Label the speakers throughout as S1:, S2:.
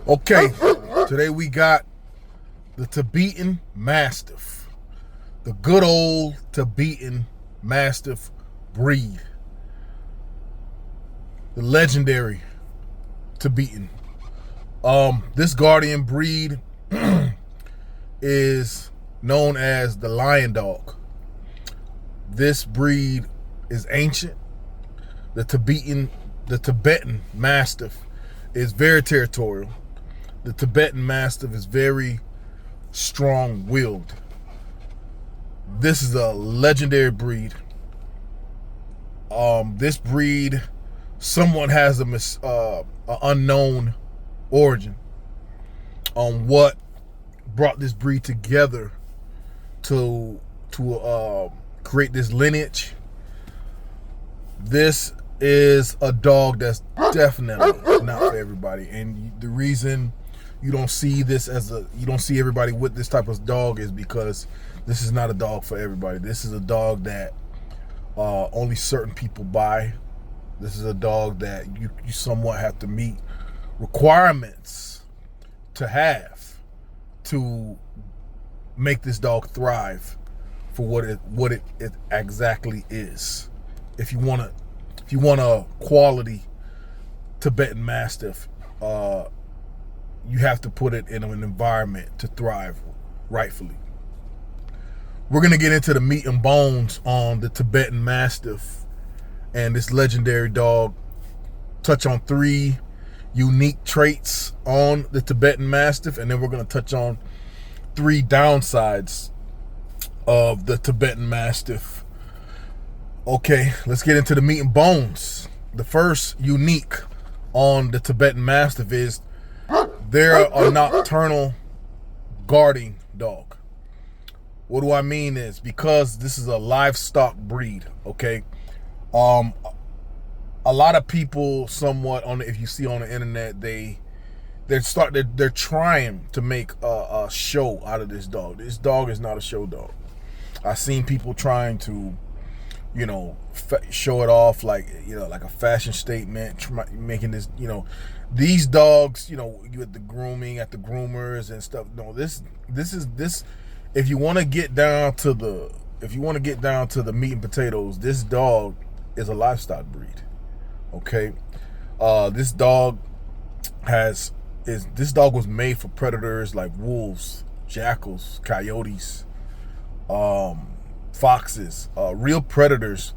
S1: Okay, today we got the Tibetan Mastiff. The good old Tibetan Mastiff breed. The legendary Tibetan. This guardian breed is known as the lion dog. This breed is ancient. The Tibetan Mastiff is very territorial. The Tibetan Mastiff is very strong-willed. This is a legendary breed. This breed, someone has a unknown origin on what brought this breed together to create this lineage. This is a dog that's definitely not for everybody, and the reason you don't see everybody with this type of dog is because this is not a dog for everybody. This is a dog that only certain people buy. This is a dog that you somewhat have to meet requirements to have to make this dog thrive for what it exactly is. If you want a quality Tibetan Mastiff, you have to put it in an environment to thrive rightfully. We're going to get into the meat and bones on the Tibetan Mastiff and this legendary dog, touch on 3 unique traits on the Tibetan Mastiff, and then we're going to touch on 3 downsides of the Tibetan Mastiff. Okay, let's get into the meat and bones. The first unique on the Tibetan Mastiff is they're a nocturnal guarding dog. What do I mean is, because this is a livestock breed, okay? A lot of people somewhat if you see on the internet, they're trying to make a show out of this dog. This dog is not a show dog. I've seen people trying to, show it off like a fashion statement, making this, these dogs, you at the grooming, at the groomers and stuff. No, this. If you want to get down to the meat and potatoes, this dog is a livestock breed. Okay, this dog was made for predators like wolves, jackals, coyotes, foxes, real predators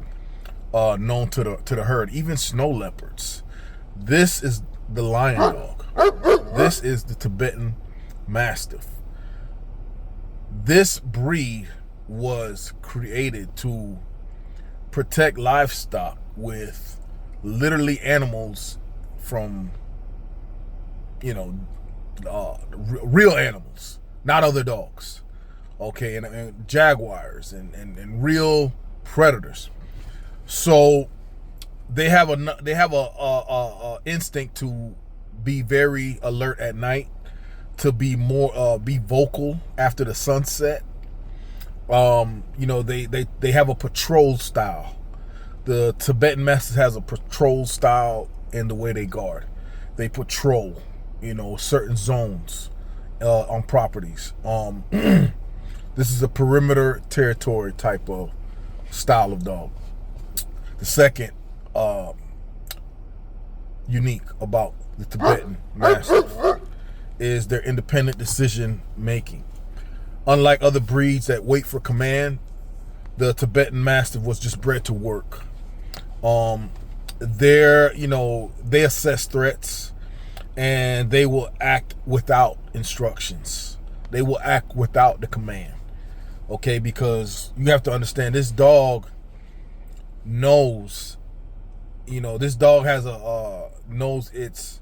S1: known to the herd, even snow leopards. This is the lion dog. This is the Tibetan Mastiff. This breed was created to protect livestock with literally animals from, real animals, not other dogs. Okay, and jaguars and real predators. So they have a instinct to be very alert at night, to be more be vocal after the sunset. They have a patrol style. The Tibetan Mastiff has a patrol style in the way they guard. They patrol, certain zones on properties. This is a perimeter territory type of style of dog. The second unique about the Tibetan Mastiff is their independent decision making. Unlike other breeds that wait for command, the Tibetan Mastiff was just bred to work. They assess threats, and they will act without instructions. They will act without the command. Okay, because you have to understand, this dog knows, this dog has knows it's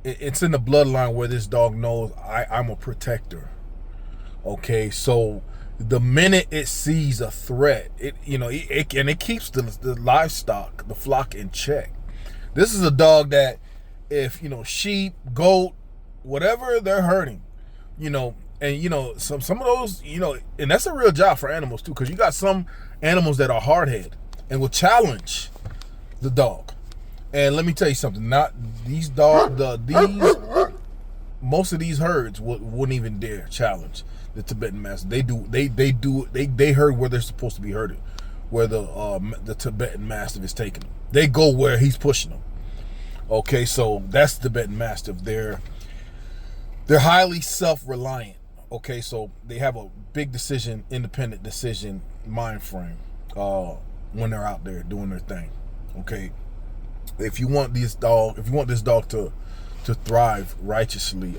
S1: in the bloodline where this dog knows I'm a protector. Okay, so the minute it sees a threat, it keeps the livestock, the flock in check. This is a dog that if sheep, goat, whatever they're hurting, and some of those, and that's a real job for animals too, because you got some animals that are hard-headed and will challenge the dog. And let me tell you something, not these most of these herds wouldn't even dare challenge the Tibetan Mastiff. They herd where they're supposed to be herded, where the Tibetan Mastiff is taking them. They go where he's pushing them. Okay, so that's the Tibetan Mastiff. They're highly self-reliant. Okay, so they have a big independent decision mind frame when they're out there doing their thing. Okay, if you want this dog to thrive righteously,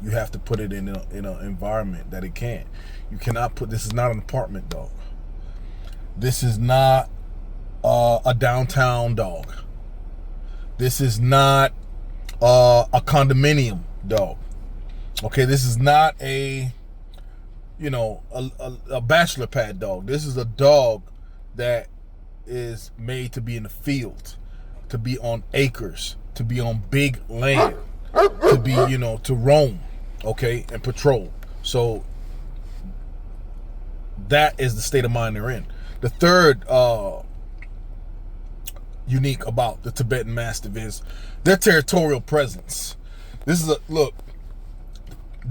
S1: you have to put it in an environment that it can. You cannot put. This is not an apartment dog. This is not a downtown dog. This is not a condominium dog. Okay, this is not a bachelor pad dog. This is a dog that is made to be in the field, to be on acres, to be on big land, to be, to roam, okay, and patrol. So that is the state of mind they're in. The third unique about the Tibetan Mastiff is their territorial presence. This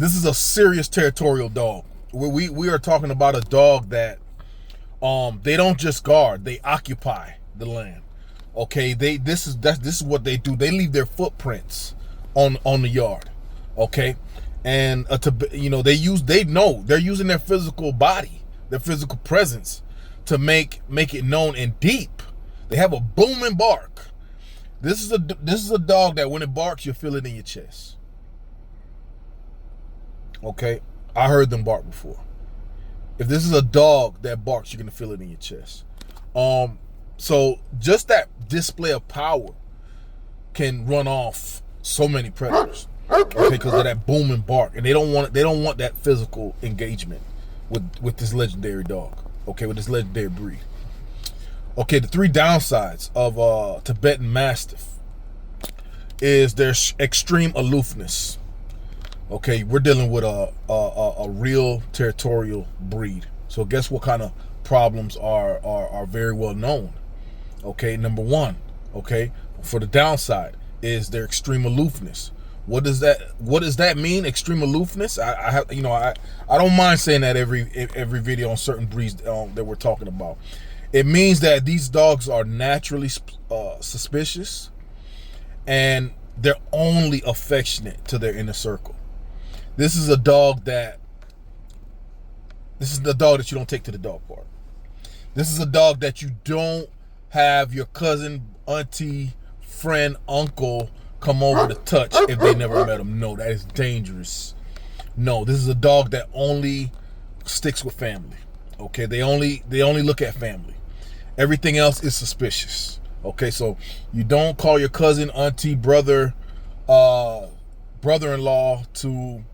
S1: is a serious territorial dog. We are talking about a dog that they don't just guard, they occupy the land. Okay, this is what they do. They leave their footprints on the yard. Okay, and they're using their physical body, their physical presence to make it known and deep. They have a booming bark. This is a dog that when it barks, you feel it in your chest. Okay, I heard them bark before. If this is a dog that barks, you're gonna feel it in your chest. So just that display of power can run off so many predators. Okay, because of that booming bark, and they don't want that physical engagement with this legendary dog. Okay, with this legendary breed. Okay, the three downsides of Tibetan Mastiff is their extreme aloofness. Okay, we're dealing with a real territorial breed. So guess what kind of problems are very well known? Okay, number one, okay, for the downside is their extreme aloofness. What does that mean? Extreme aloofness? I don't mind saying that every video on certain breeds that we're talking about. It means that these dogs are naturally suspicious, and they're only affectionate to their inner circle. This is the dog that you don't take to the dog park. This is a dog that you don't have your cousin, auntie, friend, uncle come over to touch if they never met him. No, that is dangerous. No, this is a dog that only sticks with family. Okay, they only look at family. Everything else is suspicious. Okay, so you don't call your cousin, auntie, brother, brother-in-law to,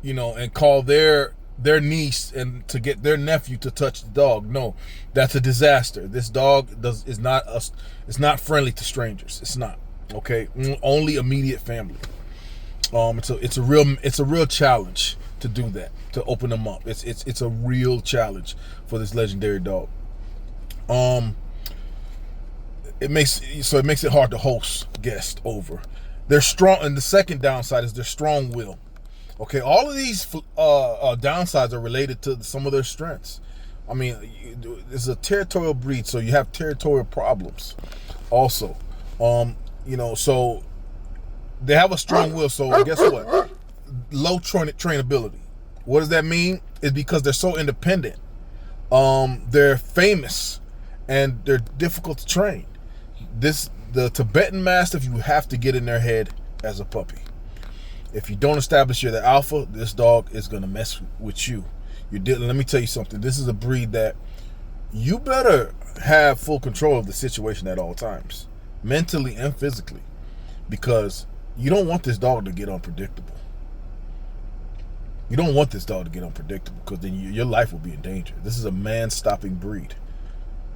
S1: and call their niece and to get their nephew to touch the dog. No, that's a disaster. This dog is not friendly to strangers. It's not. Okay, only immediate family. It's a real challenge to do that, to open them up. It's a real challenge for this legendary dog. It makes it hard to host guests over. They're strong, and the second downside is their strong will. Okay, all of these downsides are related to some of their strengths. I mean, it's a territorial breed, so you have territorial problems also. So they have a strong will, so guess what? Low trainability. What does that mean? It's because they're so independent. They're famous and they're difficult to train. The Tibetan Mastiff, you have to get in their head as a puppy. If you don't establish you're the alpha, this dog is gonna mess with you. Let me tell you something. This is a breed that you better have full control of the situation at all times, mentally and physically, because you don't want this dog to get unpredictable. You don't want this dog to get unpredictable, because then your life will be in danger. This is a man-stopping breed.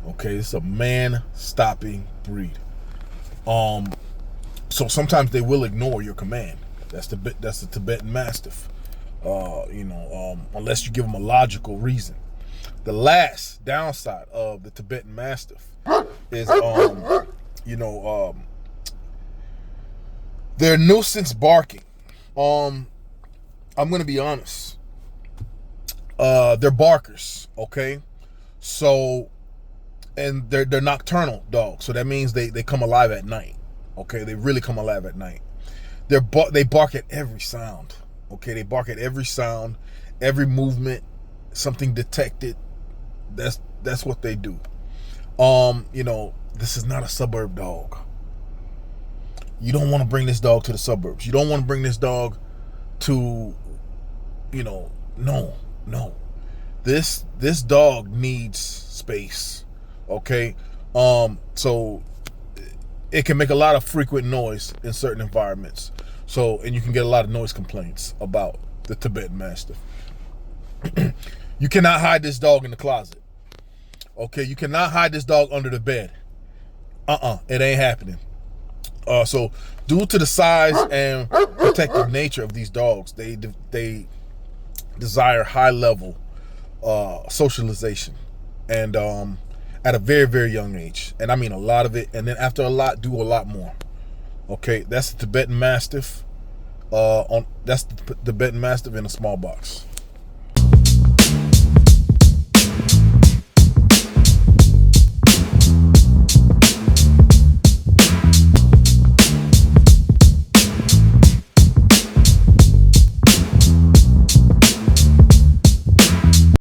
S1: Okay, this is a man-stopping breed. So sometimes they will ignore your command. That's the Tibetan Mastiff. Unless you give them a logical reason. The last downside of the Tibetan Mastiff is their nuisance barking. I'm gonna be honest. They're barkers, okay? So, and they're nocturnal dogs, so that means they come alive at night. Okay, they really come alive at night. They bark at every sound. Okay, they bark at every sound, every movement, something detected. That's what they do. You know, this is not a suburb dog. You don't want to bring this dog to the suburbs. You don't want to bring this dog to, you know, no. This dog needs space. Okay? So it can make a lot of frequent noise in certain environments. So, and you can get a lot of noise complaints about the Tibetan Mastiff. You cannot hide this dog in the closet. Okay, you cannot hide this dog under the bed. It ain't happening. So due to the size and protective nature of these dogs, they desire high level socialization, and at a very, very young age. And I mean a lot of it, and then after a lot, do a lot more. Okay, that's the Tibetan Mastiff. That's the Tibetan Mastiff in a small box.